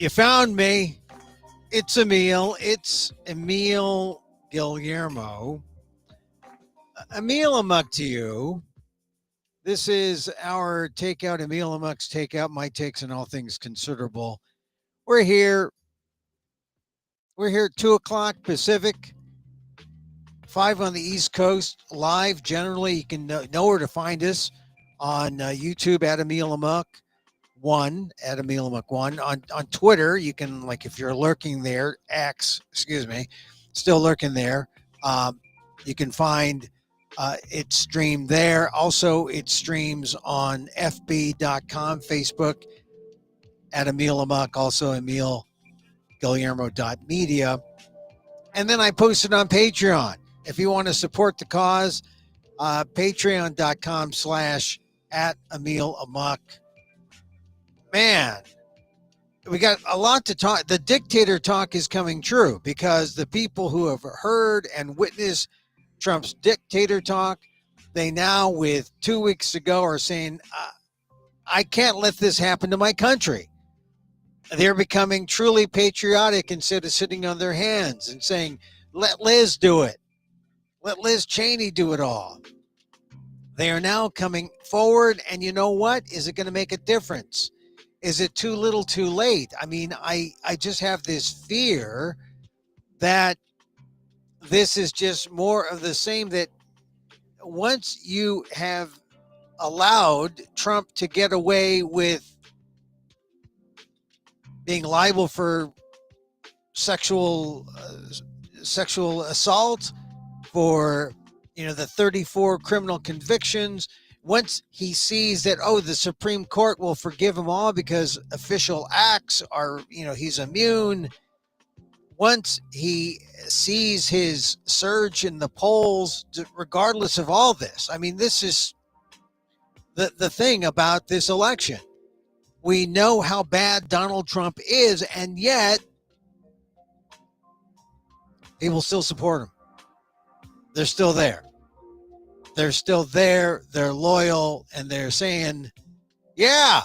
You found me. It's Emil. It's Emil Guillermo. Emil Amok to you. This is our Takeout, Emil Amok's Takeout, my takes on all things considerable. We're here. We're here at 2 o'clock Pacific, 5 on the East Coast, live. Generally, you can know where to find us on YouTube at Emil Amok. At Emil Amok 1 on Twitter. You can, like, if you're lurking there, still lurking there. You can find it streamed there. Also, it streams on fb.com, Facebook at Emil Amok, also Emil Guillermo.media. And then I posted on Patreon. If you want to support the cause, patreon.com/at Emil Amok. Man, we got a lot to talk. The dictator talk is coming true because the people who have heard and witnessed Trump's dictator talk, they now, with 2 weeks ago, are saying, I can't let this happen to my country. They're becoming truly patriotic instead of sitting on their hands and saying, let Liz do it. Let Liz Cheney do it all. They are now coming forward, and you know what? Is it going to make a difference? Is it too little too late? I mean, I just have this fear that this is just more of the same, that once you have allowed Trump to get away with being liable for sexual assault, for the 34 criminal convictions, once he sees that, the Supreme Court will forgive him all because official acts are, he's immune. Once he sees his surge in the polls, regardless of all this, I mean, this is the thing about this election. We know how bad Donald Trump is, and yet people still support him. They're still there. They're still there. They're loyal, and they're saying, yeah,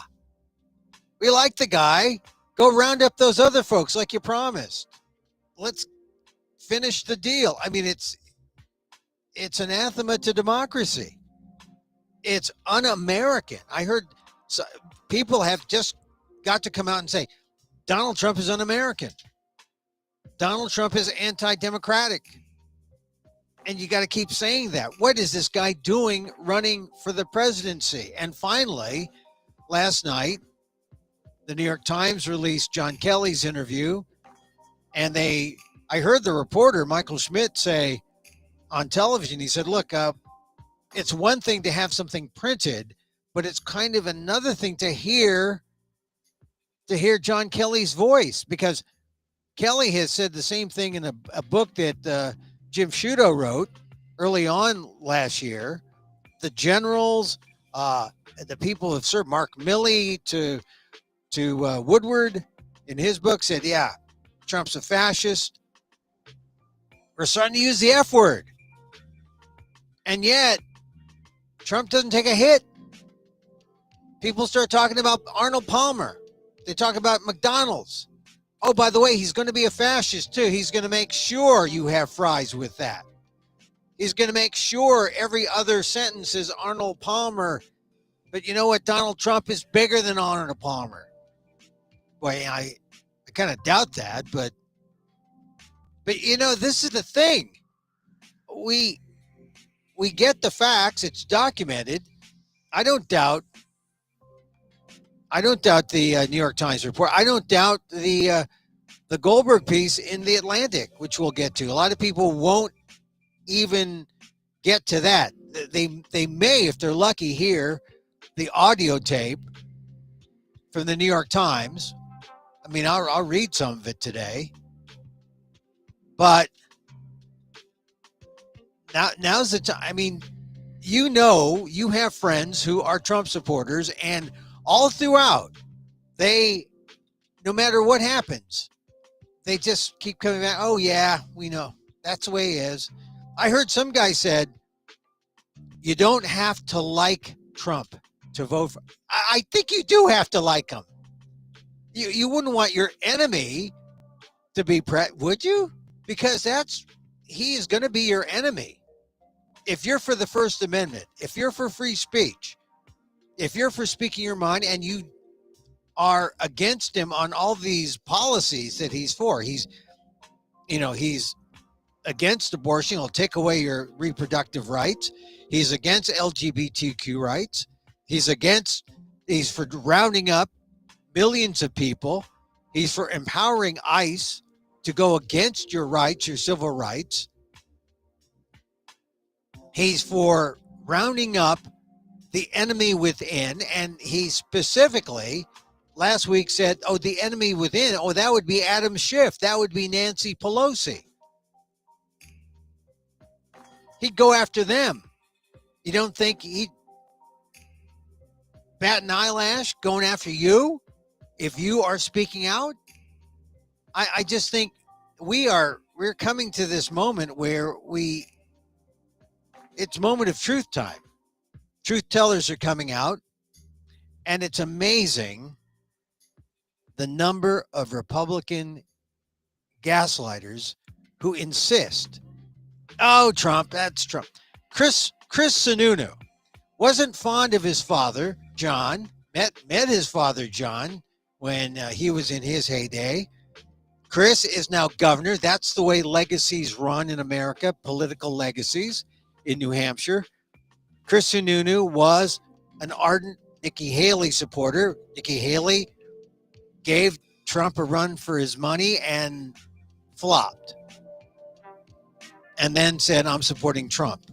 we like the guy. Go round up those other folks like you promised. Let's finish the deal. I mean, it's anathema to democracy. It's un-American. I heard people have just got to come out and say, Donald Trump is un-American. Donald Trump is anti-democratic. And you got to keep saying that. What is this guy doing running for the presidency? And finally, last night, the New York Times released John Kelly's interview. And I heard the reporter, Michael Schmidt, say on television, he said, look, it's one thing to have something printed, but it's kind of another thing to hear John Kelly's voice, because Kelly has said the same thing in a book that Jim Sciutto wrote early on last year. The generals, the people who have served, Mark Milley to Woodward, in his book said, yeah, Trump's a fascist. We're starting to use the F word. And yet, Trump doesn't take a hit. People start talking about Arnold Palmer. They talk about McDonald's. Oh, by the way, he's going to be a fascist, too. He's going to make sure you have fries with that. He's going to make sure every other sentence is Arnold Palmer. But you know what? Donald Trump is bigger than Arnold Palmer. Boy, I kind of doubt that, but this is the thing. We get the facts. It's documented. I don't doubt the New York Times report. I don't doubt the Goldberg piece in the Atlantic, which we'll get to. A lot of people won't even get to that. They may, if they're lucky, hear the audio tape from the New York Times. I mean, I'll read some of it today. But now's the time. I mean, you have friends who are Trump supporters, and all throughout, no matter what happens, they just keep coming back. Oh, yeah, we know. That's the way he is. I heard some guy said, you don't have to like Trump to vote for. I think you do have to like him. You wouldn't want your enemy to be would you? Because he is going to be your enemy. If you're for the First Amendment, if you're for free speech, if you're for speaking your mind, and you are against him on all these policies that he's for, he's against abortion. He'll take away your reproductive rights. He's against LGBTQ rights. He's for rounding up millions of people. He's for empowering ICE to go against your rights, your civil rights. He's for rounding up the enemy within. And he specifically last week said, the enemy within, that would be Adam Schiff. That would be Nancy Pelosi. He'd go after them. You don't think he'd bat an eyelash going after you if you are speaking out? I just think we're coming to this moment where it's moment of truth time. Truth tellers are coming out, and it's amazing the number of Republican gaslighters who insist, Trump, that's Trump. Chris Sununu wasn't fond of his father, John, met his father, John, when he was in his heyday. Chris is now governor. That's the way legacies run in America, political legacies in New Hampshire. Chris Sununu was an ardent Nikki Haley supporter. Nikki Haley gave Trump a run for his money and flopped. And then said, I'm supporting Trump.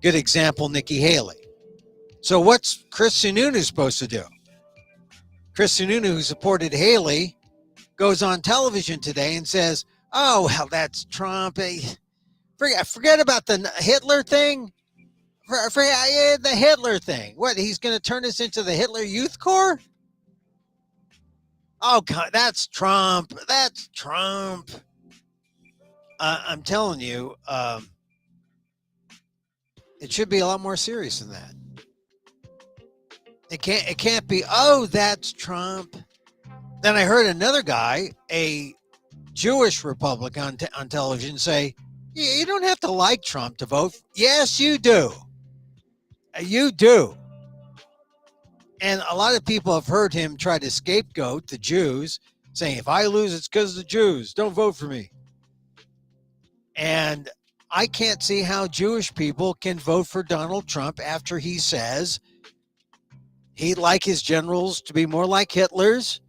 Good example, Nikki Haley. So what's Chris Sununu supposed to do? Chris Sununu, who supported Haley, goes on television today and says, that's Trump. Forget about the Hitler thing. Forget the Hitler thing. What, he's going to turn us into the Hitler Youth Corps? Oh, God, that's Trump. That's Trump. I'm telling you, it should be a lot more serious than that. It can't be, that's Trump. Then I heard another guy, a Jewish Republican on television, say, you don't have to like Trump to vote. Yes, you do. You do. And a lot of people have heard him try to scapegoat the Jews, saying, if I lose, it's because of the Jews. Don't vote for me. And I can't see how Jewish people can vote for Donald Trump after he says he'd like his generals to be more like Hitler's.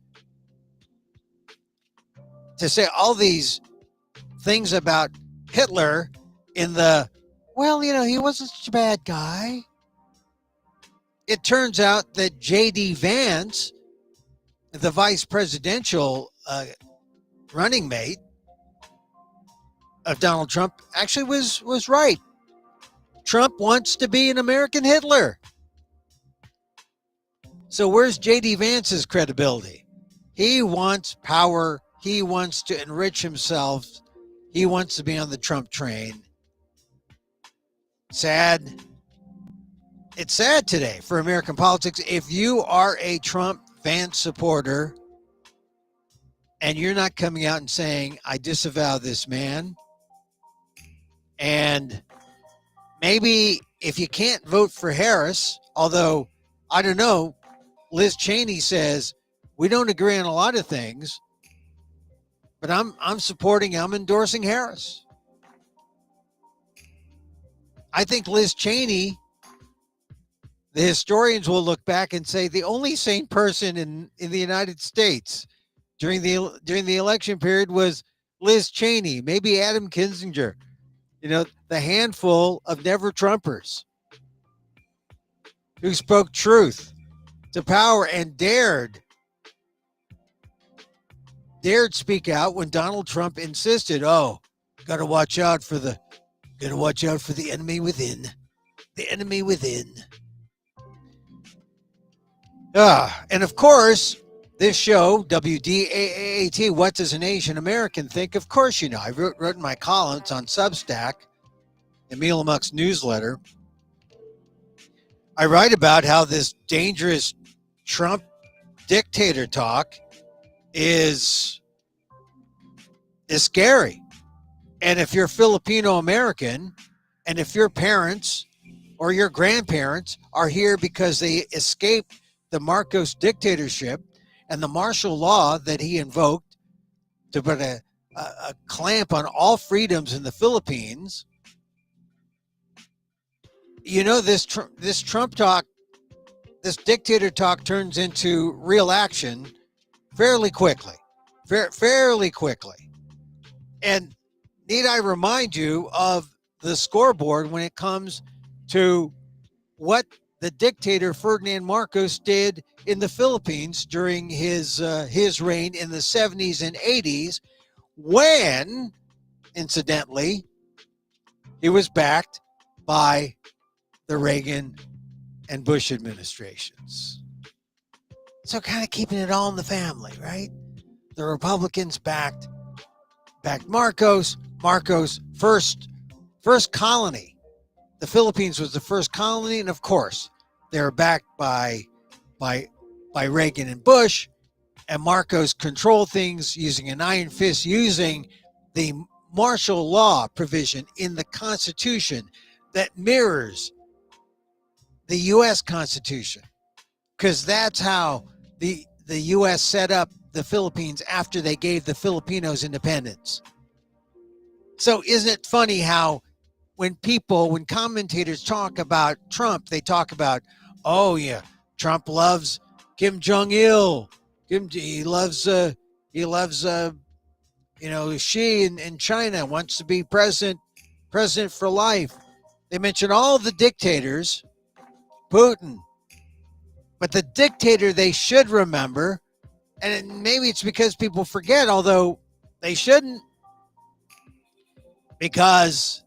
To say all these things about Hitler he wasn't such a bad guy. It turns out that J.D. Vance, the vice presidential running mate of Donald Trump, actually was right. Trump wants to be an American Hitler. So where's J.D. Vance's credibility? He wants power. He wants to enrich himself. He wants to be on the Trump train. Sad. It's sad today for American politics. If you are a Trump Vance supporter and you're not coming out and saying, I disavow this man, and maybe if you can't vote for Harris, although, I don't know, Liz Cheney says, we don't agree on a lot of things, but I'm endorsing Harris. I think Liz Cheney, the historians will look back and say the only sane person in the United States during the election period was Liz Cheney, maybe Adam Kinzinger, the handful of never Trumpers who spoke truth to power and dared speak out when Donald Trump insisted, gotta watch out for the enemy within. The enemy within. And of course, this show, WDAAT, What Does an Asian American Think? Of course, I wrote in my columns on Substack, Emil Amok's newsletter. I write about how this dangerous Trump dictator talk is scary. And if you're Filipino American, and if your parents or your grandparents are here because they escaped the Marcos dictatorship and the martial law that he invoked to put a clamp on all freedoms in the Philippines, you know, this Trump talk, this dictator talk turns into real action fairly quickly. Fairly quickly. And need I remind you of the scoreboard when it comes to what the dictator Ferdinand Marcos did in the Philippines during his reign in the 70s and 80s, when, incidentally, he was backed by the Reagan and Bush administrations. So kind of keeping it all in the family, right? The Republicans backed Marcos. Marcos first colony. The Philippines was the first colony, and of course, they were backed by Reagan and Bush, and Marcos controlled things using an iron fist, using the martial law provision in the Constitution that mirrors the U.S. Constitution, because that's how the U.S. set up the Philippines after they gave the Filipinos independence. So isn't it funny how when commentators talk about Trump, they talk about, oh yeah, Trump loves Kim Jong-il. He loves Xi in China, wants to be president for life. They mention all the dictators, Putin. But the dictator they should remember, and maybe it's because people forget, although they shouldn't, because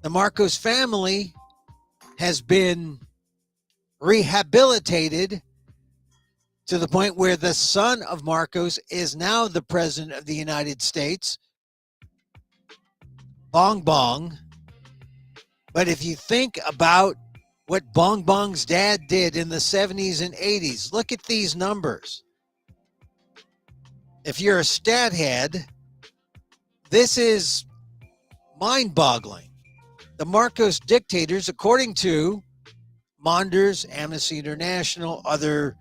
the Marcos family has been rehabilitated to the point where the son of Marcos is now the president of the United States. Bong Bong. But if you think about what Bong Bong's dad did in the 70s and 80s, look at these numbers. If you're a stat head, this is mind-boggling. The Marcos dictators, according to Monders, Amnesty International, other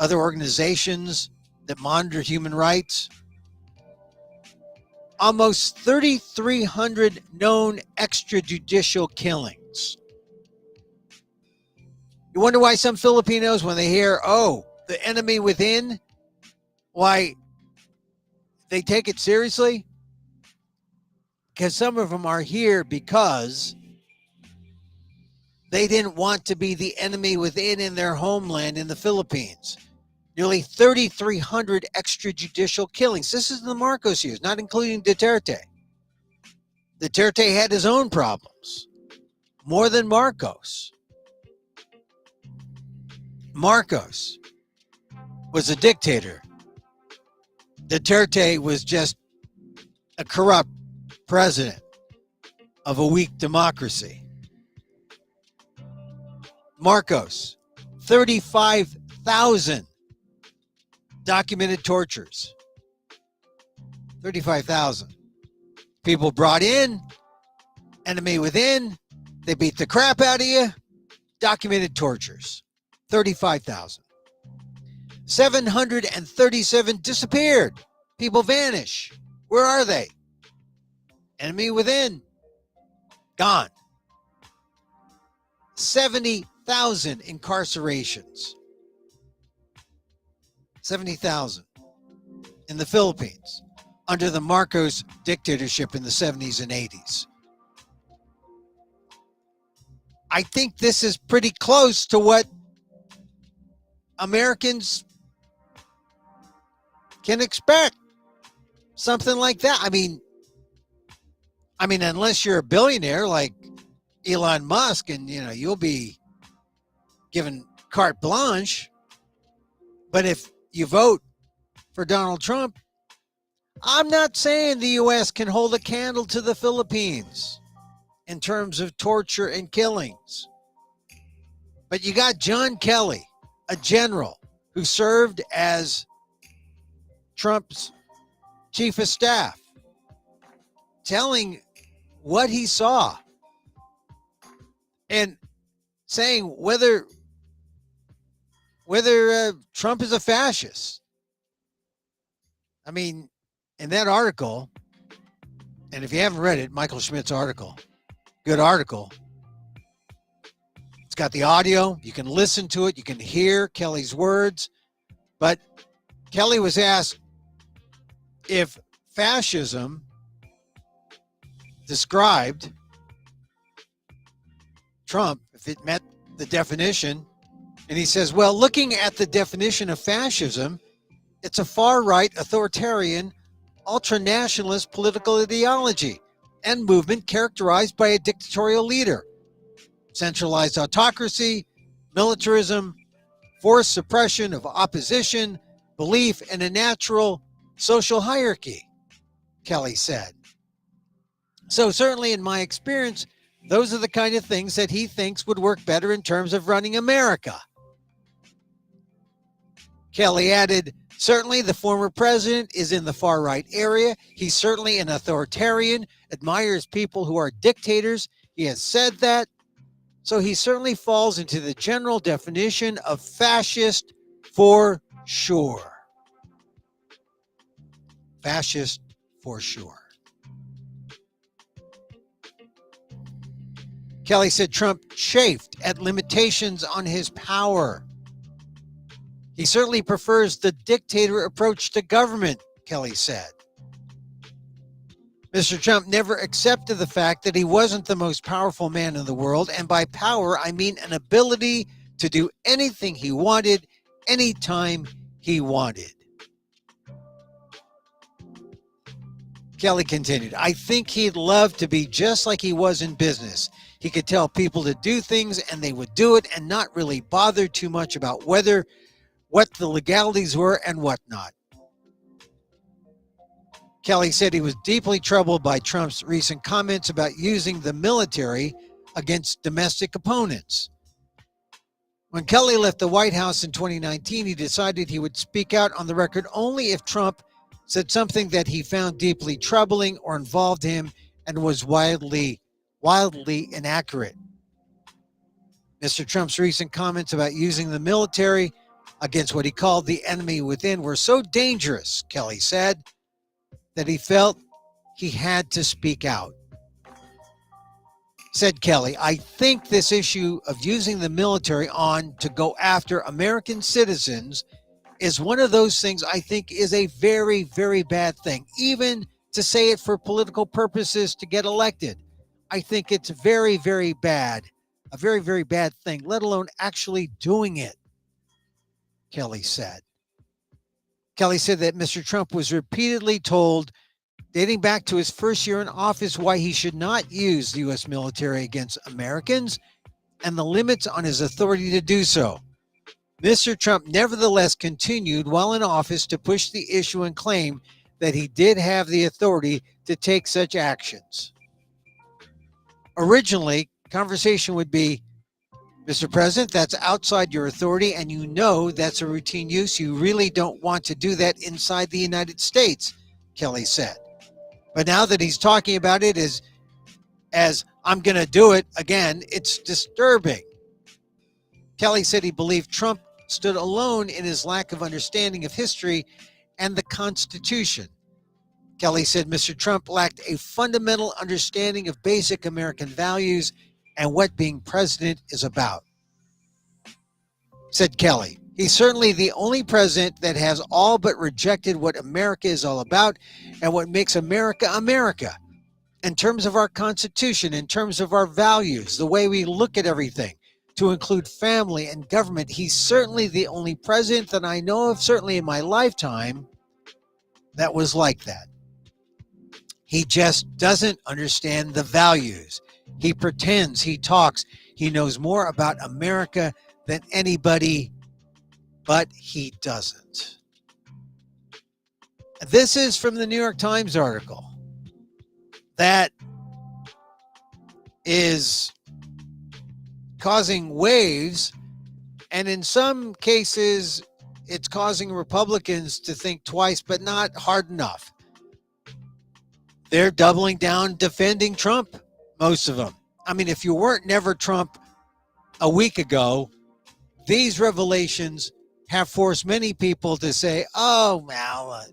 organizations that monitor human rights, almost 3,300 known extrajudicial killings. You wonder why some Filipinos, when they hear, oh, the enemy within, why they take it seriously? Because some of them are here because they didn't want to be the enemy within in their homeland in the Philippines. Nearly 3,300 extrajudicial killings. This is the Marcos years, not including Duterte. Duterte had his own problems, more than Marcos. Marcos was a dictator. Duterte was just a corrupt president of a weak democracy. Marcos, 35,000 documented tortures. 35,000. People brought in, enemy within, they beat the crap out of you, documented tortures. 35,000. 737 disappeared. People vanish. Where are they? Enemy within. Gone. 70,000 incarcerations. 70,000 in the Philippines under the Marcos dictatorship in the 70s and 80s. I think this is pretty close to what Americans can expect. Something like that. I mean, unless you're a billionaire like Elon Musk, and you'll be given carte blanche. But if you vote for Donald Trump, I'm not saying the U.S. can hold a candle to the Philippines in terms of torture and killings. But you got John Kelly, a general who served as Trump's chief of staff, telling what he saw and saying whether Trump is a fascist. I mean, in that article, and if you haven't read it, Michael Schmidt's article, good article. It's got the audio. You can listen to it. You can hear Kelly's words. But Kelly was asked if fascism described Trump, if it met the definition. And he says, well, looking at the definition of fascism, it's a far-right, authoritarian, ultranationalist political ideology and movement characterized by a dictatorial leader, centralized autocracy, militarism, forced suppression of opposition, belief in a natural social hierarchy, Kelly said. So certainly in my experience, those are the kind of things that he thinks would work better in terms of running America. Kelly added, certainly the former president is in the far right area. He's certainly an authoritarian, admires people who are dictators. He has said that. So he certainly falls into the general definition of fascist for sure. Fascist for sure. Kelly said Trump chafed at limitations on his power. He certainly prefers the dictator approach to government, Kelly said. Mr. Trump never accepted the fact that he wasn't the most powerful man in the world, and by power, I mean an ability to do anything he wanted, anytime he wanted. Kelly continued, I think he'd love to be just like he was in business. He could tell people to do things and they would do it and not really bother too much about what the legalities were and whatnot. Kelly said he was deeply troubled by Trump's recent comments about using the military against domestic opponents. When Kelly left the White House in 2019, he decided he would speak out on the record only if Trump said something that he found deeply troubling or involved him and was wildly inaccurate. Mr. Trump's recent comments about using the military against what he called the enemy within were so dangerous, Kelly said, that he felt he had to speak out. Said Kelly, I think this issue of using the military on to go after American citizens is one of those things I think is a very, very bad thing. Even to say it for political purposes to get elected. I think it's very, very bad. A very, very bad thing, let alone actually doing it, Kelly said. Kelly said that Mr. Trump was repeatedly told, dating back to his first year in office, why he should not use the U.S. military against Americans and the limits on his authority to do so. Mr. Trump nevertheless continued while in office to push the issue and claim that he did have the authority to take such actions. Originally, conversation would be, Mr. President, that's outside your authority, and you know that's a routine use. You really don't want to do that inside the United States, Kelly said. But now that he's talking about it as I'm going to do it again, it's disturbing. Kelly said he believed Trump stood alone in his lack of understanding of history and the Constitution. Kelly said Mr. Trump lacked a fundamental understanding of basic American values and what being president is about. Said Kelly, he's certainly the only president that has all but rejected what America is all about and what makes America America. In terms of our Constitution, in terms of our values, the way we look at everything, to include family and government, he's certainly the only president that I know of, certainly in my lifetime, that was like that. He just doesn't understand the values. He pretends, he talks, he knows more about America than anybody, but he doesn't. This is from the New York Times article that is causing waves, and in some cases it's causing Republicans to think twice, but not hard enough. They're doubling down, defending Trump, most of them. I mean, if you weren't never Trump a week ago, these revelations have forced many people to say, oh, well,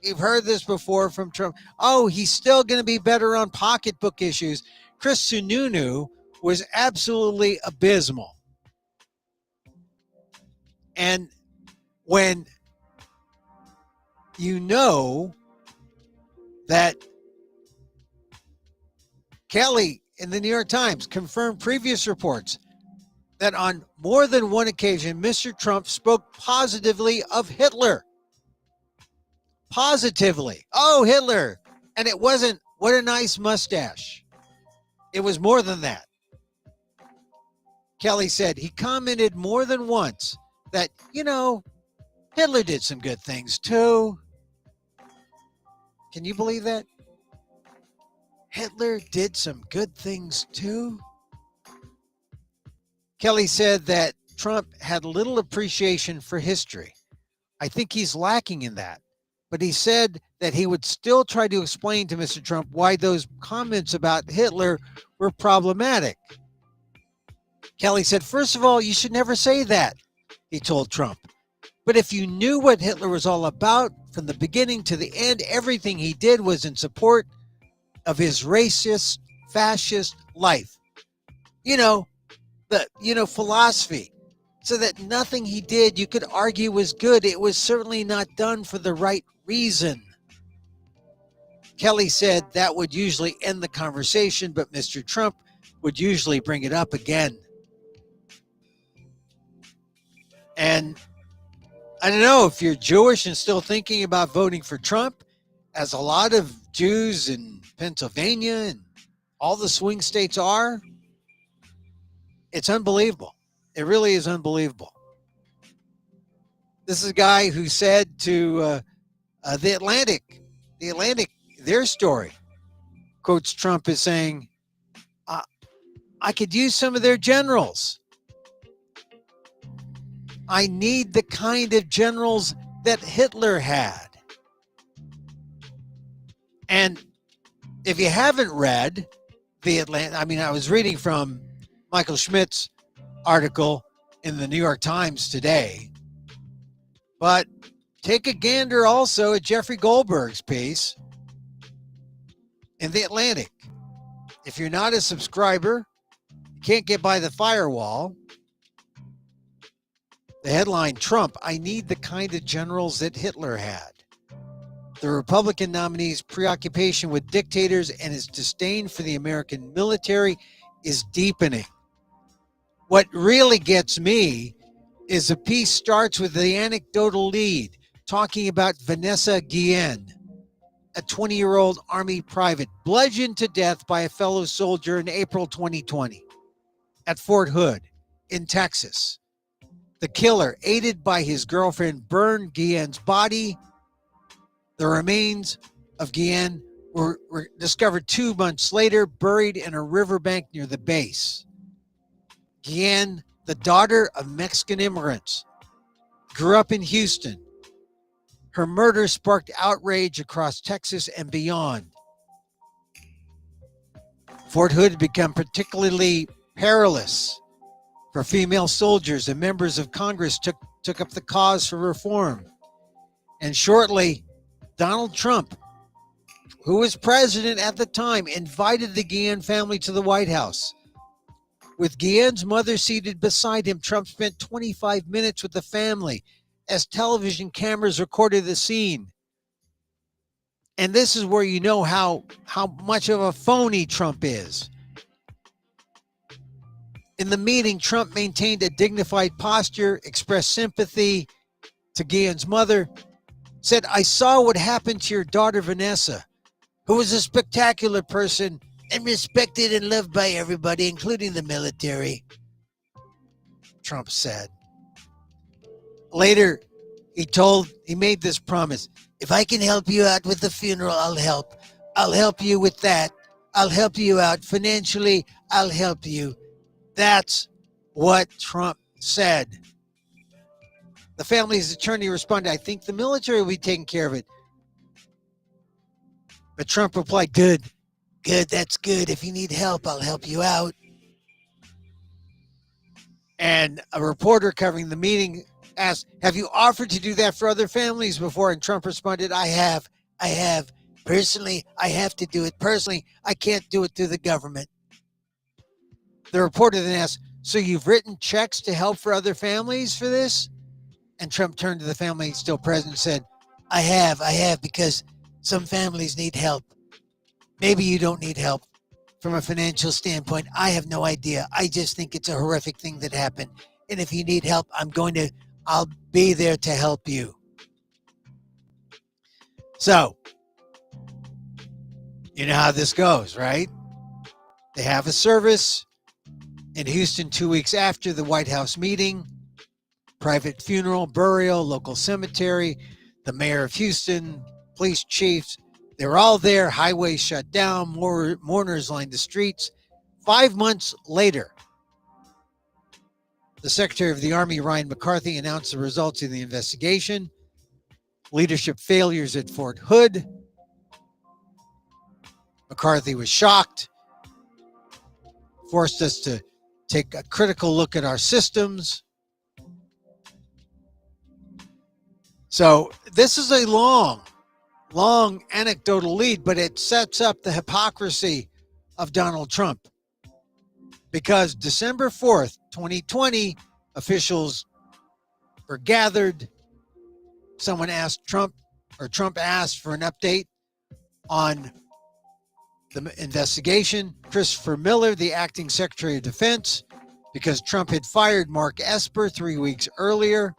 you've heard this before from Trump. Oh, he's still going to be better on pocketbook issues. Chris Sununu was absolutely abysmal. And when you know that Kelly in the New York Times confirmed previous reports that on more than one occasion, Mr. Trump spoke positively of Hitler. Positively. Oh, Hitler. And it wasn't, what a nice mustache. It was more than that. Kelly said he commented more than once that, Hitler did some good things too. Can you believe that? Hitler did some good things too. Kelly said that Trump had little appreciation for history. I think he's lacking in that. But he said that he would still try to explain to Mr. Trump why those comments about Hitler were problematic. Kelly said, first of all, you should never say that, he told Trump. But if you knew what Hitler was all about from the beginning to the end, everything he did was in support of his racist, fascist life. Philosophy. So that nothing he did you could argue was good. It was certainly not done for the right reason. Kelly said that would usually end the conversation, but Mr. Trump would usually bring it up again. And I don't know if you're Jewish and still thinking about voting for Trump, as a lot of Jews in Pennsylvania and all the swing states are. It's unbelievable. It really is unbelievable. This is a guy who said to the Atlantic, their story, quotes Trump as saying, I could use some of their generals. I need the kind of generals that Hitler had. And if you haven't read the I was reading from Michael Schmidt's article in the New York Times today, but take a gander also at Jeffrey Goldberg's piece in the Atlantic. If you're not a subscriber, you can't get by the firewall. The headline, Trump, I need the kind of generals that Hitler had. The Republican nominee's preoccupation with dictators and his disdain for the American military is deepening. What really gets me is the piece starts with the anecdotal lead talking about Vanessa Guillen, a 20-year-old Army private bludgeoned to death by a fellow soldier in April 2020 at Fort Hood in Texas. The killer, aided by his girlfriend, burned Guillen's body. The remains of Guillen were discovered 2 months later, buried in a riverbank near the base. Guillen, the daughter of Mexican immigrants, grew up in Houston. Her murder sparked outrage across Texas and beyond. Fort Hood had become particularly perilous for female soldiers, and members of Congress took up the cause for reform. And shortly, Donald Trump, who was president at the time, invited the Guillen family to the White House. With Guillen's mother seated beside him, Trump spent 25 minutes with the family as television cameras recorded the scene. And this is where you know how much of a phony Trump is. In the meeting, Trump maintained a dignified posture, expressed sympathy to Guillen's mother, said, I saw what happened to your daughter, Vanessa, who was a spectacular person and respected and loved by everybody, including the military, Trump said. Later, he made this promise. If I can help you out with the funeral, I'll help. I'll help you with that. I'll help you out financially. I'll help you. That's what Trump said. The family's attorney responded, I think the military will be taking care of it. But Trump replied, good, that's good. If you need help, I'll help you out. And a reporter covering the meeting asked, have you offered to do that for other families before? And Trump responded, I have. Personally, I have to do it personally. I can't do it through the government. The reporter then asked, so you've written checks to help for other families for this? And Trump turned to the family still present and said, I have, because some families need help. Maybe you don't need help from a financial standpoint. I have no idea. I just think it's a horrific thing that happened. And if you need help, I'll be there to help you. So, you know how this goes, right? They have a service in Houston 2 weeks after the White House meeting. Private funeral, burial, local cemetery, the mayor of Houston, police chiefs. They were all there. Highways shut down. Mourners lined the streets. 5 months later, the Secretary of the Army, Ryan McCarthy, announced the results of the investigation. Leadership failures at Fort Hood. McCarthy was shocked, forced us to take a critical look at our systems. So this is a long anecdotal lead, but it sets up the hypocrisy of Donald Trump. Because December 4th, 2020, officials were gathered. Someone asked Trump asked for an update on the investigation. Christopher Miller, the acting Secretary of Defense, because Trump had fired Mark Esper 3 weeks earlier.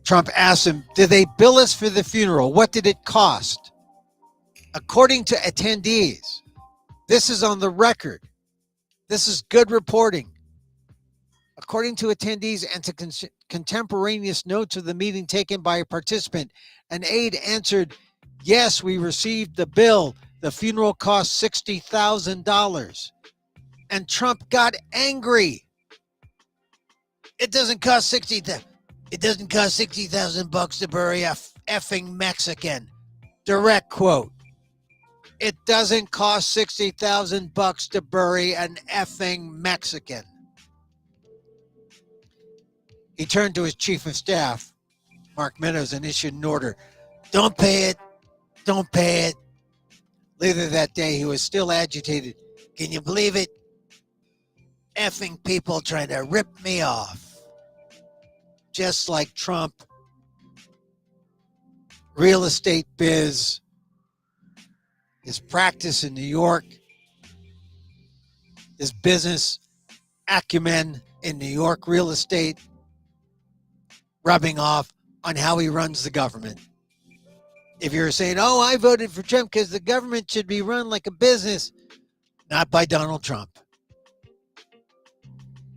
Trump asked him, did they bill us for the funeral? What did it cost? According to attendees, this is on the record. This is good reporting. According to attendees and to contemporaneous notes of the meeting taken by a participant, an aide answered, yes, we received the bill. The funeral cost $60,000. And Trump got angry. It doesn't cost $60,000 to bury a effing Mexican. Direct quote. It doesn't cost $60,000 to bury an effing Mexican. He turned to his chief of staff, Mark Meadows, and issued an order. Don't pay it. Don't pay it. Later that day, he was still agitated. Can you believe it? Effing people trying to rip me off. Just like Trump. Real estate biz. His practice in New York. His business acumen in New York real estate. Rubbing off on how he runs the government. If you're saying, oh, I voted for Trump because the government should be run like a business, not by Donald Trump.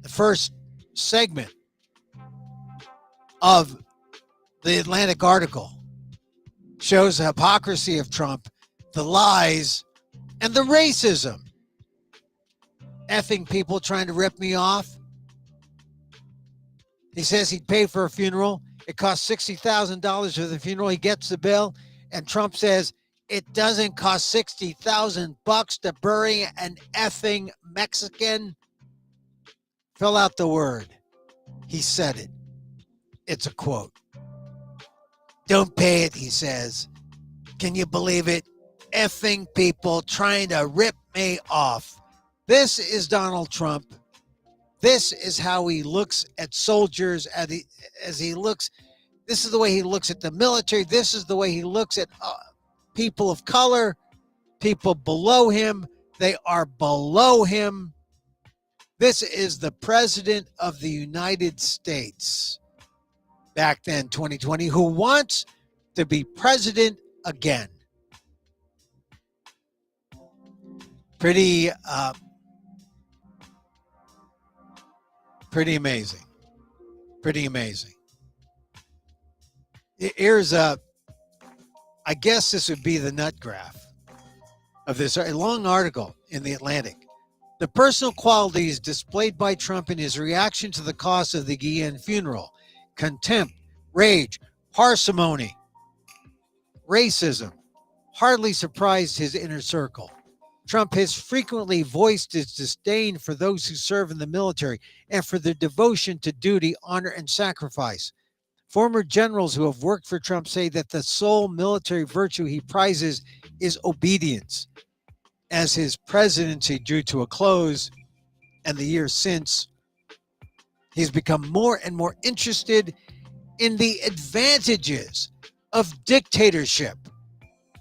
The first segment of the Atlantic article shows the hypocrisy of Trump, the lies, and the racism. Effing people trying to rip me off. He says he'd pay for a funeral. It costs $60,000 for the funeral. He gets the bill. And Trump says it doesn't cost $60,000 to bury an effing Mexican. Fill out the word. He said it. It's a quote. Don't pay it, he says. Can you believe it? Effing people trying to rip me off. This is Donald Trump. This is how he looks at soldiers as he looks. This is the way he looks at the military. This is the way he looks at people of color, people below him. They are below him. This is the president of the United States back then, 2020, who wants to be president again. Pretty amazing. Pretty amazing. Here's I guess this would be the nut graph of this, a long article in the Atlantic. The personal qualities displayed by Trump in his reaction to the cost of the Guillen funeral, contempt, rage, parsimony, racism, hardly surprised his inner circle. Trump has frequently voiced his disdain for those who serve in the military and for their devotion to duty, honor, and sacrifice. Former generals who have worked for Trump say that the sole military virtue he prizes is obedience. As his presidency drew to a close and the years since, he's become more and more interested in the advantages of dictatorship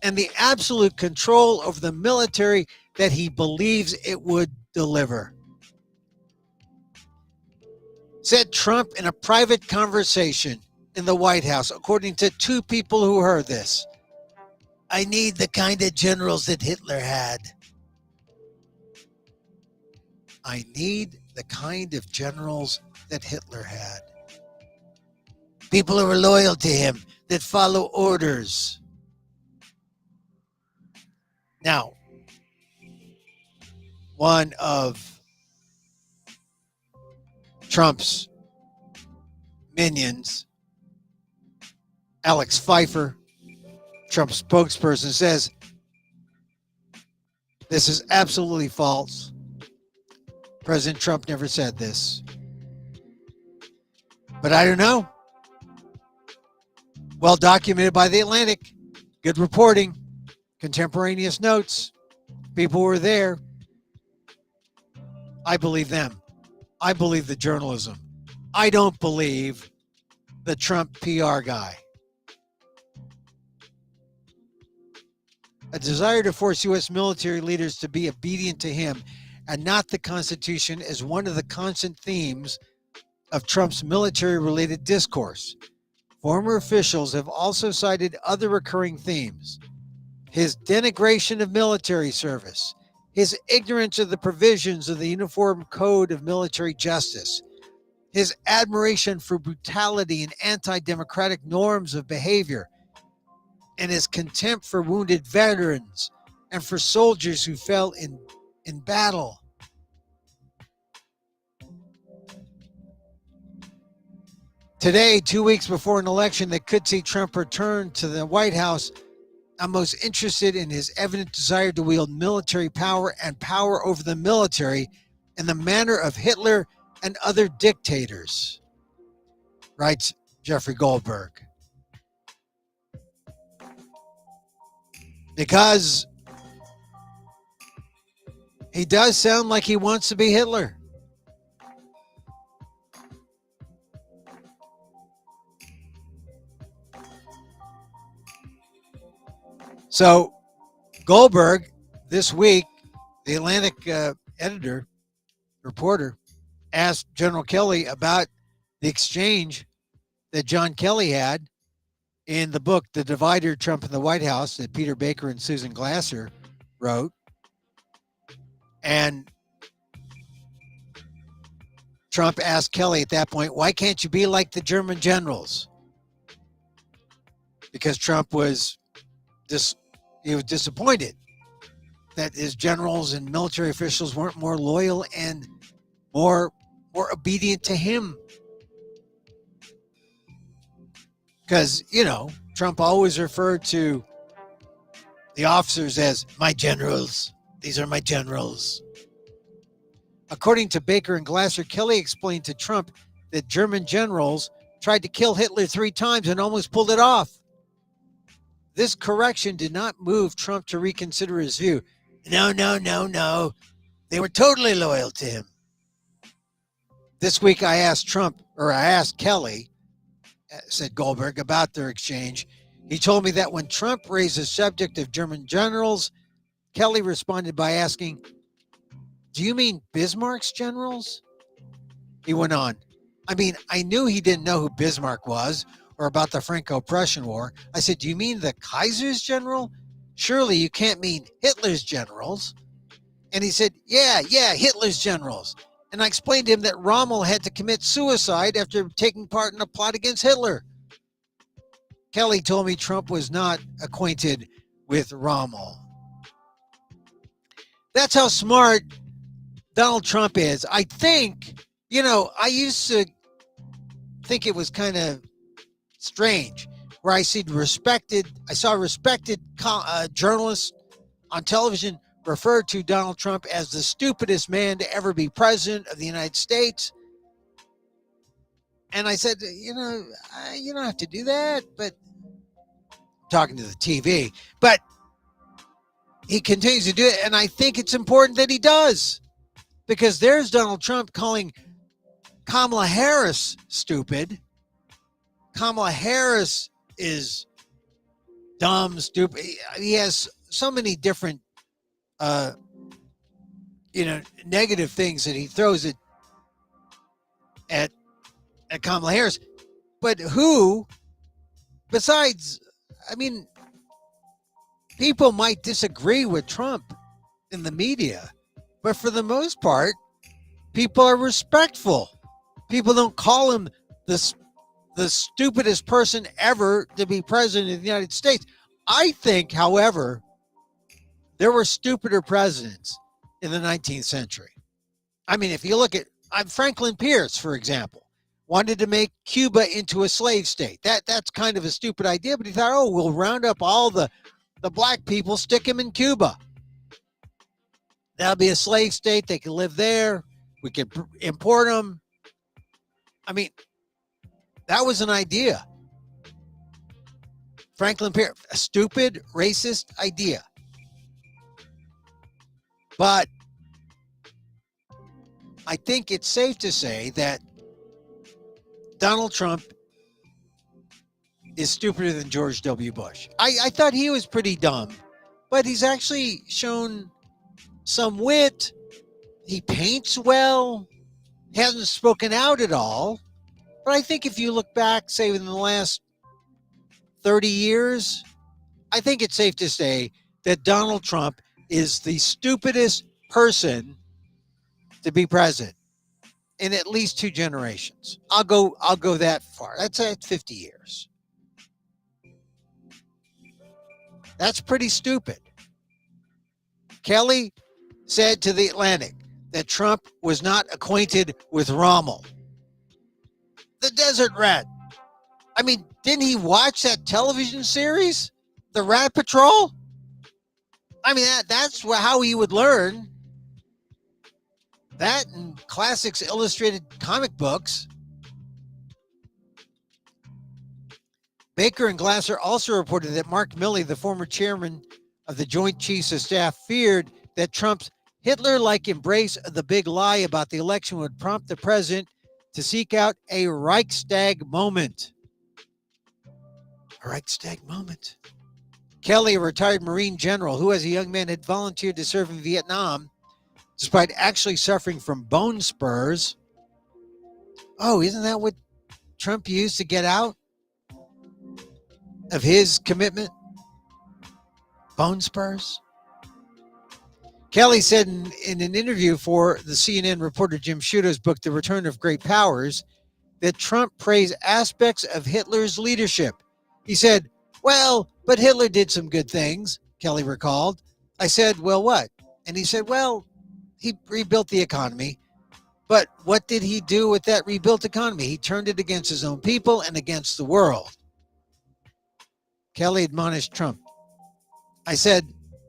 and the absolute control of the military that he believes it would deliver. Said Trump in a private conversation in the White House, according to two people who heard this. I need the kind of generals that Hitler had. I need the kind of generals that Hitler had. People who are loyal to him, that follow orders. Now, one of Trump's minions, Alex Pfeiffer, Trump's spokesperson, says this is absolutely false. President Trump never said this. But I don't know. Well documented by The Atlantic. Good reporting. Contemporaneous notes. People were there. I believe them. I believe the journalism. I don't believe the Trump PR guy. A desire to force U.S. military leaders to be obedient to him and not the Constitution is one of the constant themes of Trump's military-related discourse. Former officials have also cited other recurring themes: his denigration of military service, his ignorance of the provisions of the Uniform Code of Military Justice, his admiration for brutality and anti-democratic norms of behavior, and his contempt for wounded veterans and for soldiers who fell in battle. Today, 2 weeks before an election that could see Trump return to the White House, I'm most interested in his evident desire to wield military power and power over the military in the manner of Hitler and other dictators, writes Jeffrey Goldberg. Because he does sound like he wants to be Hitler. So Goldberg, this week, the Atlantic reporter, asked General Kelly about the exchange that John Kelly had in the book, The Divider, Trump in the White House, that Peter Baker and Susan Glasser wrote. And Trump asked Kelly at that point, why can't you be like the German generals? Because Trump was disappointed that his generals and military officials weren't more loyal and more obedient to him. Because, Trump always referred to the officers as my generals. These are my generals. According to Baker and Glasser, Kelly explained to Trump that German generals tried to kill Hitler 3 times and almost pulled it off. This correction did not move Trump to reconsider his view. No. They were totally loyal to him. This week I asked Kelly, said Goldberg, about their exchange. He told me that when Trump raised the subject of German generals, Kelly responded by asking, do you mean Bismarck's generals? He went on, I knew he didn't know who Bismarck was or about the Franco-Prussian War. I said, do you mean the Kaiser's general? Surely you can't mean Hitler's generals. And he said, yeah, Hitler's generals. And I explained to him that Rommel had to commit suicide after taking part in a plot against Hitler. Kelly told me Trump was not acquainted with Rommel. That's how smart Donald Trump is. I think, I used to think it was kind of strange where I saw respected journalists on television refer to Donald Trump as the stupidest man to ever be president of the United States. And I said, you don't have to do that, but talking to the TV, but he continues to do it. And I think it's important that he does, because there's Donald Trump calling Kamala Harris stupid. Kamala Harris is dumb, stupid. He has so many different, negative things that he throws at Kamala Harris. But who, besides, people might disagree with Trump in the media, but for the most part, people are respectful. People don't call him the stupidest person ever to be president of the United States. I think, however, there were stupider presidents in the 19th century. If you look at Franklin Pierce, for example, wanted to make Cuba into a slave state. That's kind of a stupid idea, but he thought, we'll round up all the black people, stick them in Cuba. That'll be a slave state. They can live there. We can import them. That was an idea. Franklin Pierce, a stupid, racist idea. But I think it's safe to say that Donald Trump is stupider than George W. Bush. I thought he was pretty dumb, but he's actually shown some wit. He paints well. He hasn't spoken out at all. But I think if you look back, say, in the last 30 years, I think it's safe to say that Donald Trump is the stupidest person to be president in at least 2 generations. I'll go that far. That's 50 years. That's pretty stupid. Kelly said to The Atlantic that Trump was not acquainted with Rommel, the desert rat. Didn't he watch that television series, The Rat Patrol? That's how he would learn. That and Classics Illustrated comic books. Baker and Glasser also reported that Mark Milley, the former chairman of the Joint Chiefs of Staff, feared that Trump's Hitler-like embrace of the big lie about the election would prompt the president to seek out a Reichstag moment. A Reichstag moment. Kelly, a retired Marine general who as a young man had volunteered to serve in Vietnam, despite actually suffering from bone spurs. Oh, isn't that what Trump used to get out of his commitment? Bone spurs? Kelly said in an interview for the CNN reporter Jim Sciutto's book, The Return of Great Powers, that Trump praised aspects of Hitler's leadership. He said, well, but Hitler did some good things, Kelly recalled. I said, well, what? And he said, well, he rebuilt the economy. But what did he do with that rebuilt economy? He turned it against his own people and against the world. Kelly admonished Trump. I said,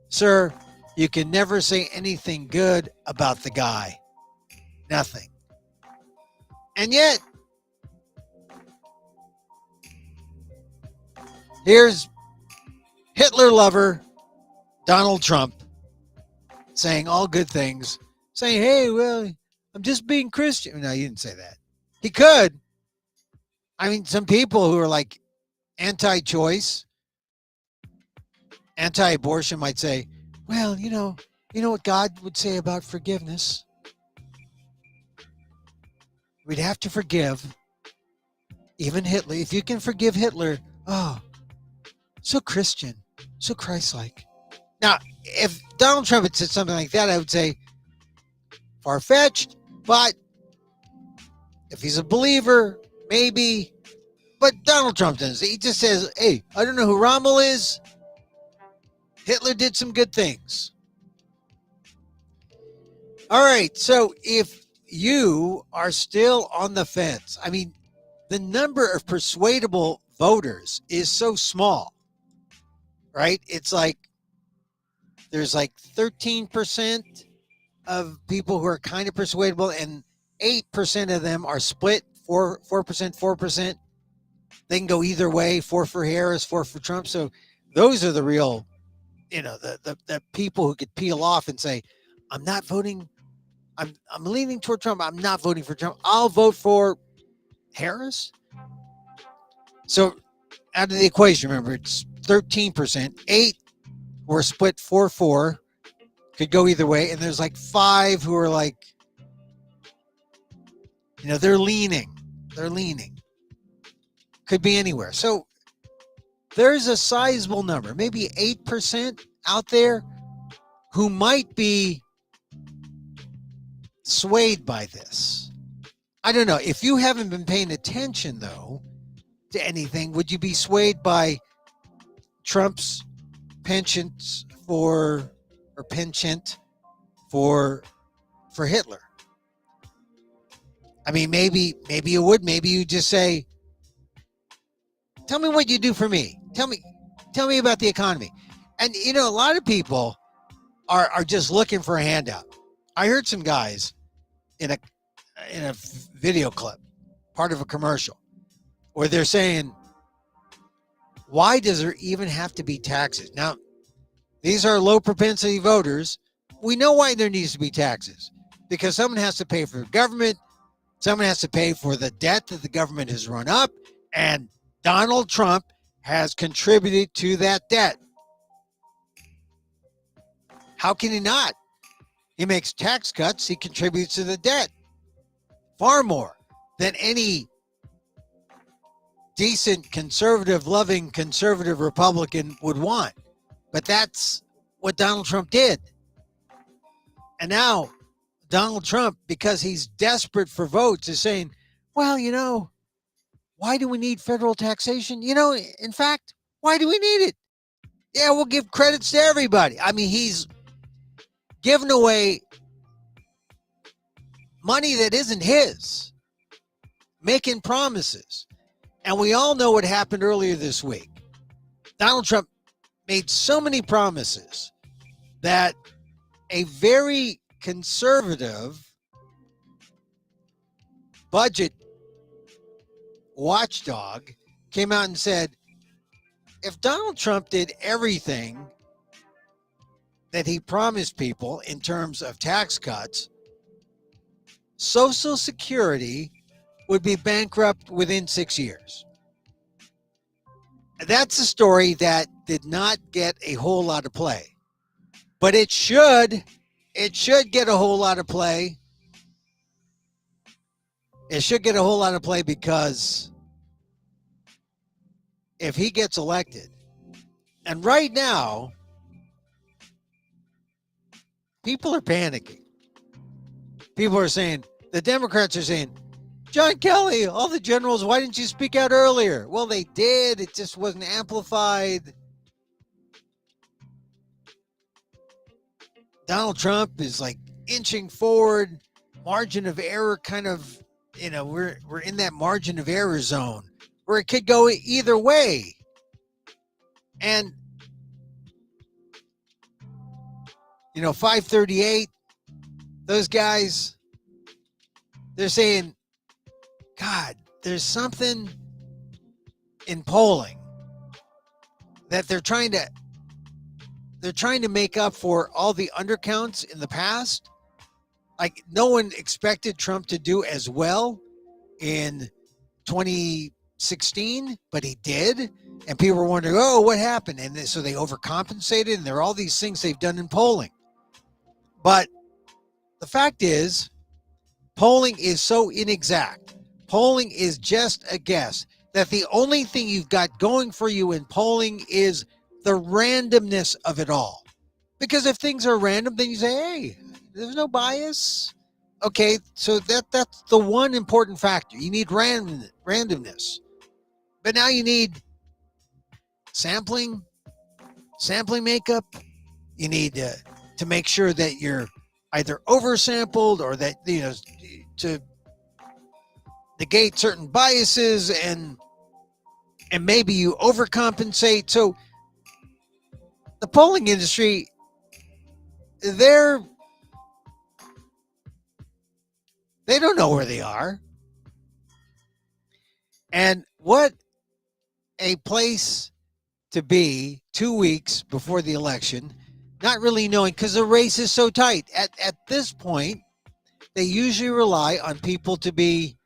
sir, you can never say anything good about the guy. Nothing. And yet, here's Hitler lover Donald Trump saying all good things, saying, hey, well, I'm just being Christian. No, you didn't say that. He could. Some people who are like anti-choice, anti-abortion might say, well, you know what God would say about forgiveness? We'd have to forgive even Hitler. If you can forgive Hitler, so Christian, so Christ-like. Now, if Donald Trump had said something like that, I would say far-fetched, but if he's a believer, maybe. But Donald Trump doesn't. He just says, hey, I don't know who Rommel is. Hitler did some good things. All right. So if you are still on the fence, I mean, the number of persuadable voters is so small, right? It's like there's like 13% of people who are kind of persuadable, and 8% of them are split 4%, 4%. They can go either way, 4 for Harris, 4 for Trump. So those are the real, the people who could peel off and say, I'm not voting. I'm leaning toward Trump. I'm not voting for Trump. I'll vote for Harris. So out of the equation, remember, it's 13%. 8 were split 4-4, could go either way. And there's like 5 who are like, they're leaning. They're leaning. Could be anywhere. So there's a sizable number, maybe 8% out there who might be swayed by this. I don't know. If you haven't been paying attention, though, to anything, would you be swayed by Trump's penchant for Hitler? I mean, maybe you would. Maybe you just say, tell me what you do for me. Tell me about the economy. And, a lot of people are just looking for a handout. I heard some guys in a video clip, part of a commercial, where they're saying, why does there even have to be taxes? Now, these are low propensity voters. We know why there needs to be taxes, because someone has to pay for the government. Someone has to pay for the debt that the government has run up, and Donald Trump has contributed to that debt. How can he not? He makes tax cuts. He contributes to the debt far more than any decent, conservative, loving, conservative Republican would want. But that's what Donald Trump did. And now Donald Trump, because he's desperate for votes, is saying, well, why do we need federal taxation? In fact, why do we need it? Yeah, we'll give credits to everybody. I mean, he's giving away money that isn't his, making promises. And we all know what happened earlier this week. Donald Trump made so many promises that a very conservative budget watchdog came out and said, if Donald Trump did everything that he promised people in terms of tax cuts, Social Security would be bankrupt within 6 years. That's a story that did not get a whole lot of play, but it should get a whole lot of play. It should get a whole lot of play, because if he gets elected, and right now, people are panicking. People are saying, the Democrats are saying, John Kelly, all the generals, why didn't you speak out earlier? Well, they did. It just wasn't amplified. Donald Trump is like inching forward, margin of error kind of, we're in that margin of error zone where it could go either way. And, 538, those guys, they're saying, God, there's something in polling that they're trying to make up for all the undercounts in the past. Like, no one expected Trump to do as well in 2016, but he did. And people were wondering, oh, what happened? And so they overcompensated, and there are all these things they've done in polling. But the fact is, polling is so inexact. Polling is just a guess, that the only thing you've got going for you in polling is the randomness of it all. Because if things are random, then you say, hey, there's no bias. Okay, so that's the one important factor. You need randomness. But now you need sampling makeup. You need to make sure that your either oversampled or that, to negate certain biases, and maybe you overcompensate. So the polling industry, they don't know where they are. And what a place to be 2 weeks before the election, not really knowing, because the race is so tight. At this point, they usually rely on people to be,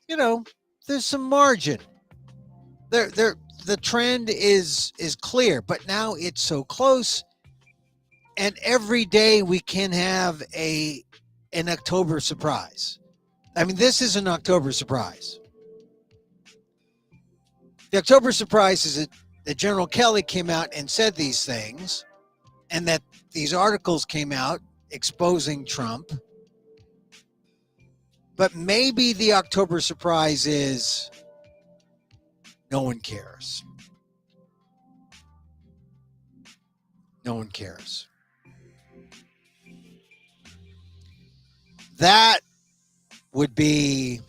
there's some margin. The trend is clear, but now it's so close, and every day we can have an October surprise. I mean, this is an October surprise. The October surprise is that General Kelly came out and said these things, and that these articles came out exposing Trump. But maybe the October surprise is no one cares. No one cares. That would be,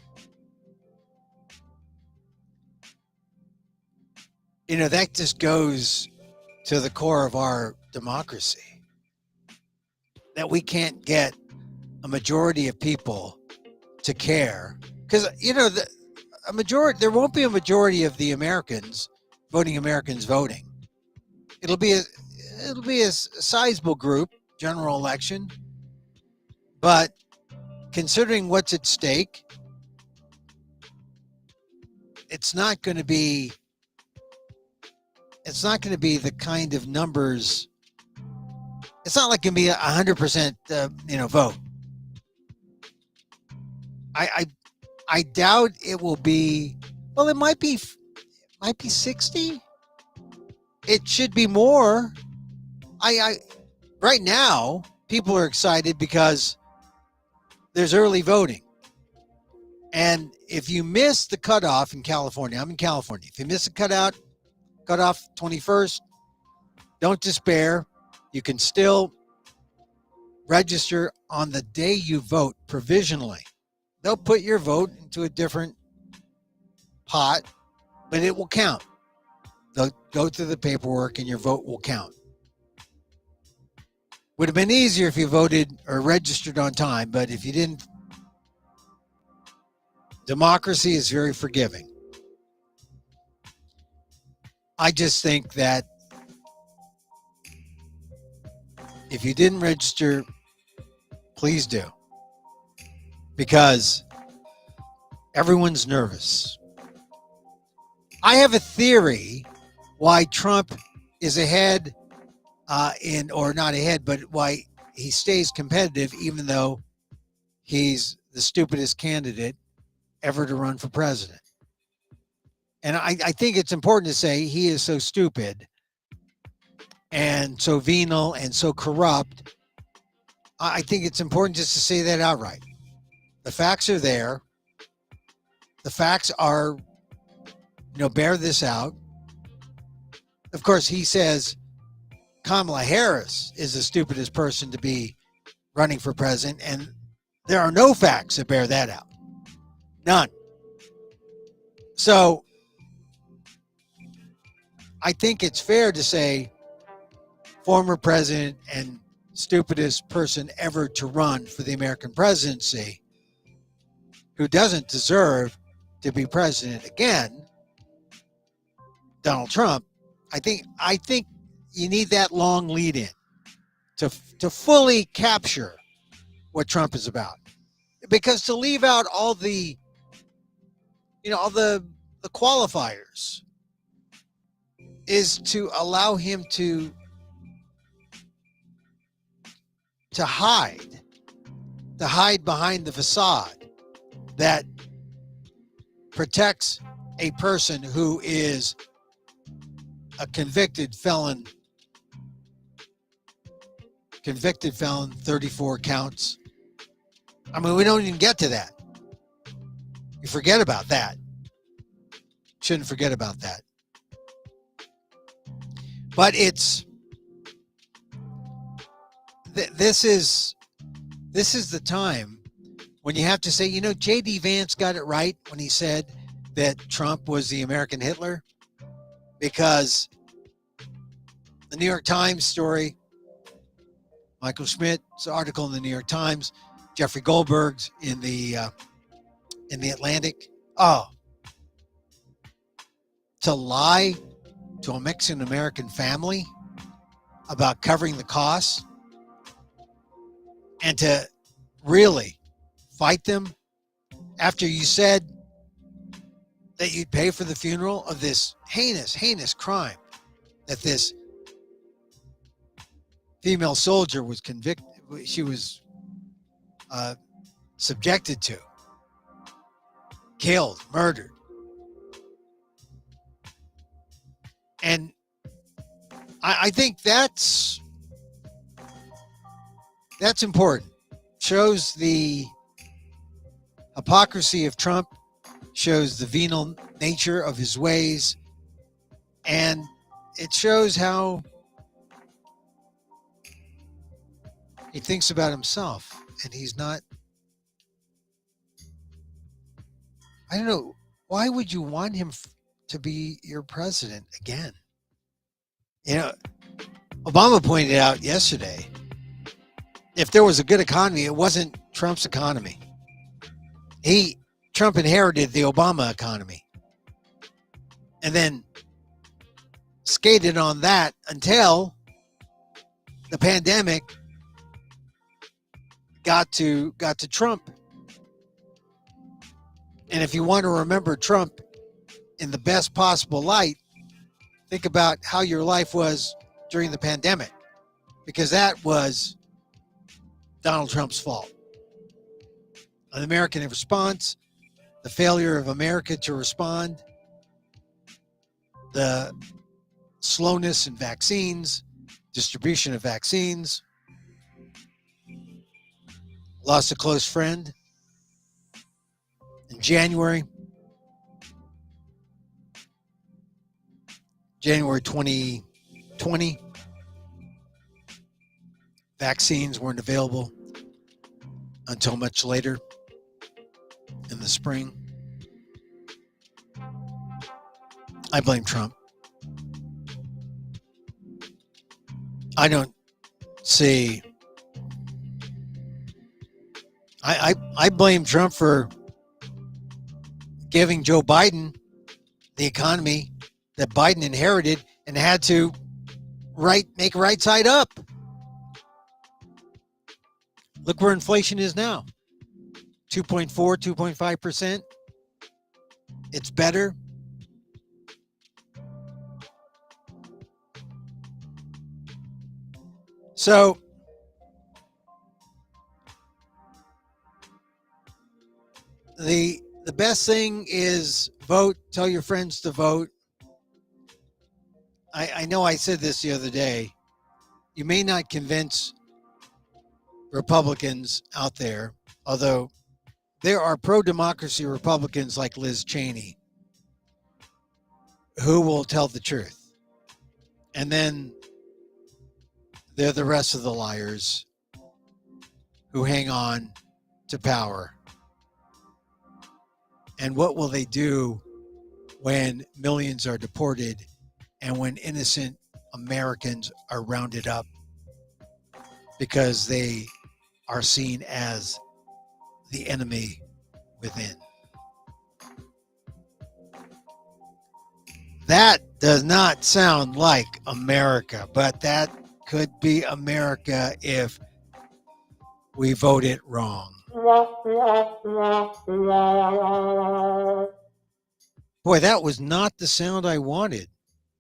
that just goes to the core of our democracy, that we can't get a majority of people to care, because a majority, there won't be a majority of the voting Americans. It'll be a sizable group, general election, but considering what's at stake, it's not going to be the kind of numbers. It's not like it can be 100%, vote. I doubt it will be. Well, it might be 60. It should be more. Right now, people are excited because there's early voting. And if you miss the cutoff in California, I'm in California. If you miss the cutoff 21st, don't despair. You can still register on the day you vote provisionally. They'll put your vote into a different pot, but it will count. They'll go through the paperwork and your vote will count. Would have been easier if you voted or registered on time, but if you didn't, democracy is very forgiving. I just think that if you didn't register, please do. Because everyone's nervous. I have a theory why Trump is ahead or not ahead, but why he stays competitive even though he's the stupidest candidate ever to run for president. And I think it's important to say he is so stupid and so venal and so corrupt. I think it's important just to say that outright. The facts are there. The facts are, bear this out. Of course, he says Kamala Harris is the stupidest person to be running for president, and there are no facts that bear that out. None. So I think it's fair to say former president and stupidest person ever to run for the American presidency, who doesn't deserve to be president again, Donald Trump. I think you need that long lead in to fully capture what Trump is about. Because to leave out all the qualifiers is to allow him to hide behind the facade that protects a person who is a convicted felon, 34 counts. I mean, we don't even get to that. You forget about that. Shouldn't forget about that. But this is this is the time when you have to say, J.D. Vance got it right when he said that Trump was the American Hitler, because the New York Times story, Michael Schmidt's article in the New York Times, Jeffrey Goldberg's in the Atlantic. Oh, to lie to a Mexican American family about covering the costs and to really fight them after you said that you'd pay for the funeral of this heinous crime that this female soldier was convicted, she was subjected to, killed, murdered. And I think that's important. Shows the hypocrisy of Trump, shows the venal nature of his ways, and it shows how he thinks about himself, and he's not. I don't know. Why would you want him to be your president again? Obama pointed out yesterday, if there was a good economy, it wasn't Trump's economy. Trump inherited the Obama economy and then skated on that until the pandemic got to Trump. And if you want to remember Trump in the best possible light, think about how your life was during the pandemic, because that was Donald Trump's fault. An American response, the failure of America to respond, the slowness in vaccines, distribution of vaccines, lost a close friend in January 2020. Vaccines weren't available until much later in the spring. I blame Trump. I don't see. I blame Trump for giving Joe Biden the economy that Biden inherited and had to make right side up. Look where inflation is now. 2.4, 2.5%. It's better. So the best thing is vote. Tell your friends to vote. I know I said this the other day. You may not convince Republicans out there, although there are pro-democracy Republicans like Liz Cheney who will tell the truth. And then they're the rest of the liars who hang on to power. And what will they do when millions are deported and when innocent Americans are rounded up because they are seen as the enemy within? That does not sound like America, but that could be America if we vote it wrong. Boy, that was not the sound I wanted.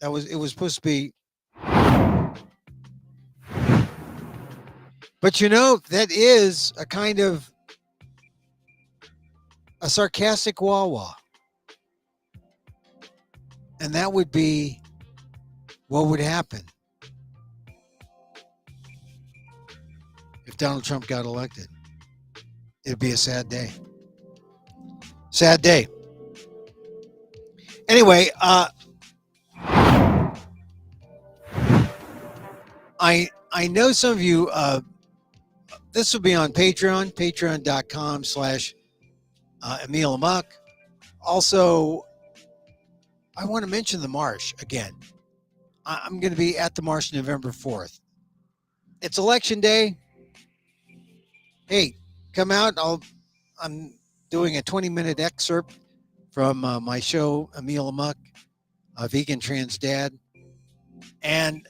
It was supposed to be. But that is a kind of a sarcastic wah-wah. And that would be what would happen if Donald Trump got elected. It'd be a sad day. Sad day. Anyway, I know some of you this will be on Patreon, patreon.com/Emil Amok. Also, I want to mention the Marsh again. I'm going to be at the Marsh November 4th. It's election day. Hey, come out. I'm doing a 20-minute excerpt from my show, Emil Amok, Vegan Trans Dad. And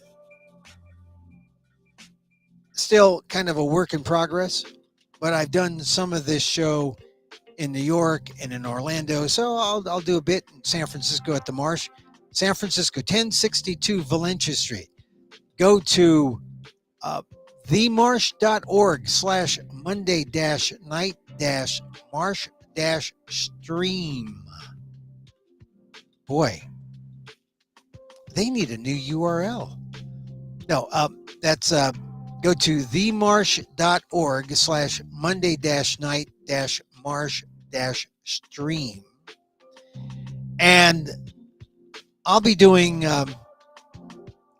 still kind of a work in progress, but I've done some of this show in New York and in Orlando, so I'll do a bit in San Francisco at the Marsh. San Francisco, 1062 Valencia Street. Go to themarsh.org/Monday-night-marsh-stream. Boy, they need a new URL. No, that's go to themarsh.org/Monday-night-marsh-stream. And I'll be doing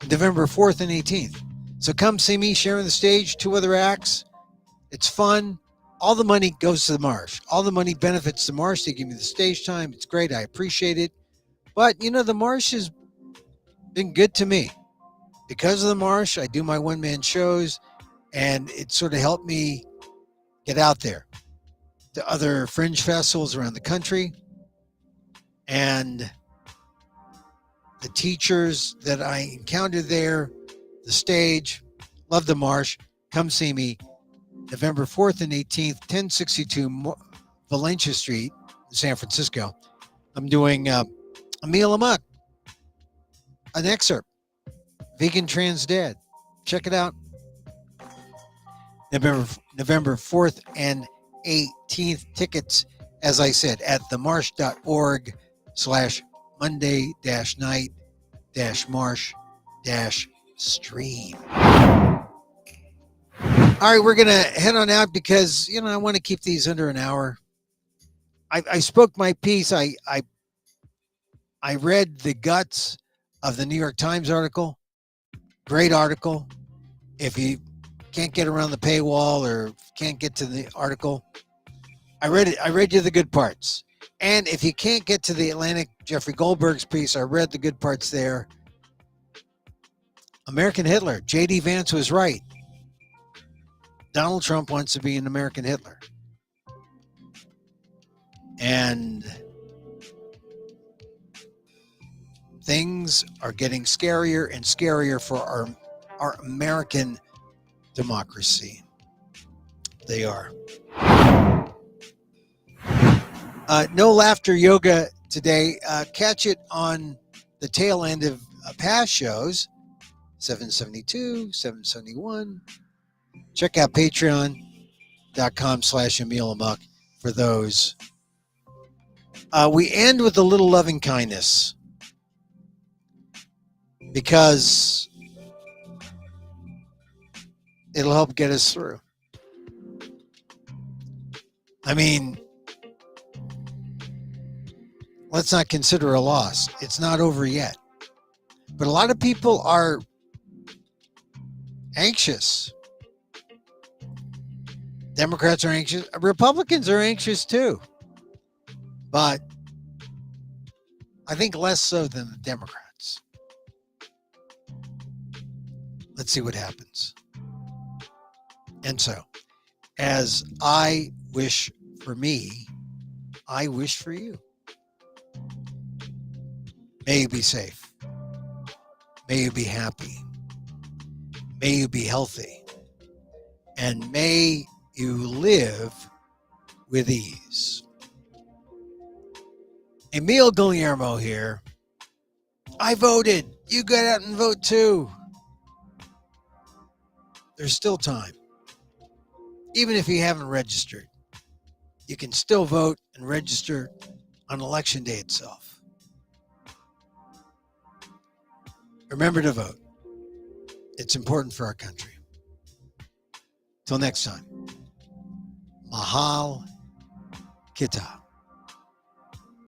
November 4th and 18th. So come see me sharing the stage, 2 other acts. It's fun. All the money goes to the Marsh. All the money benefits the Marsh. They give me the stage time. It's great. I appreciate it. But, the Marsh has been good to me. Because of the Marsh, I do my one-man shows, and it sort of helped me get out there to other fringe festivals around the country. And the teachers that I encountered there, the stage, love the Marsh. Come see me November 4th and 18th, 1062 Valencia Street, San Francisco. I'm doing Emil Amok, an excerpt, Vegan Trans Dad. Check it out. November 4th and 18th. Tickets, as I said, at themarsh.org/Monday-night-marsh-stream. All right, we're going to head on out because, I want to keep these under an hour. I spoke my piece. I read the guts of the New York Times article. Great article. If you can't get around the paywall or can't get to the article, I read it. I read you the good parts. And if you can't get to the Atlantic, Jeffrey Goldberg's piece, I read the good parts there. American Hitler. J.D. Vance was right. Donald Trump wants to be an American Hitler. And things are getting scarier and scarier for our American democracy. They are. No laughter yoga today. Catch it on the tail end of past shows, 772, 771. Check out patreon.com/Emil Amok for those. We end with a little loving kindness because it'll help get us through. I mean, let's not consider a loss. It's not over yet. But a lot of people are anxious. Democrats are anxious. Republicans are anxious too. But I think less so than the Democrats. Let's see what happens. And so, as I wish for me, I wish for you. May you be safe. May you be happy. May you be healthy. And may you live with ease. Emil Guillermo here. I voted. You get out and vote too. There's still time. Even if you haven't registered, you can still vote and register on election day itself. Remember to vote. It's important for our country. Till next time. Mahal Kita.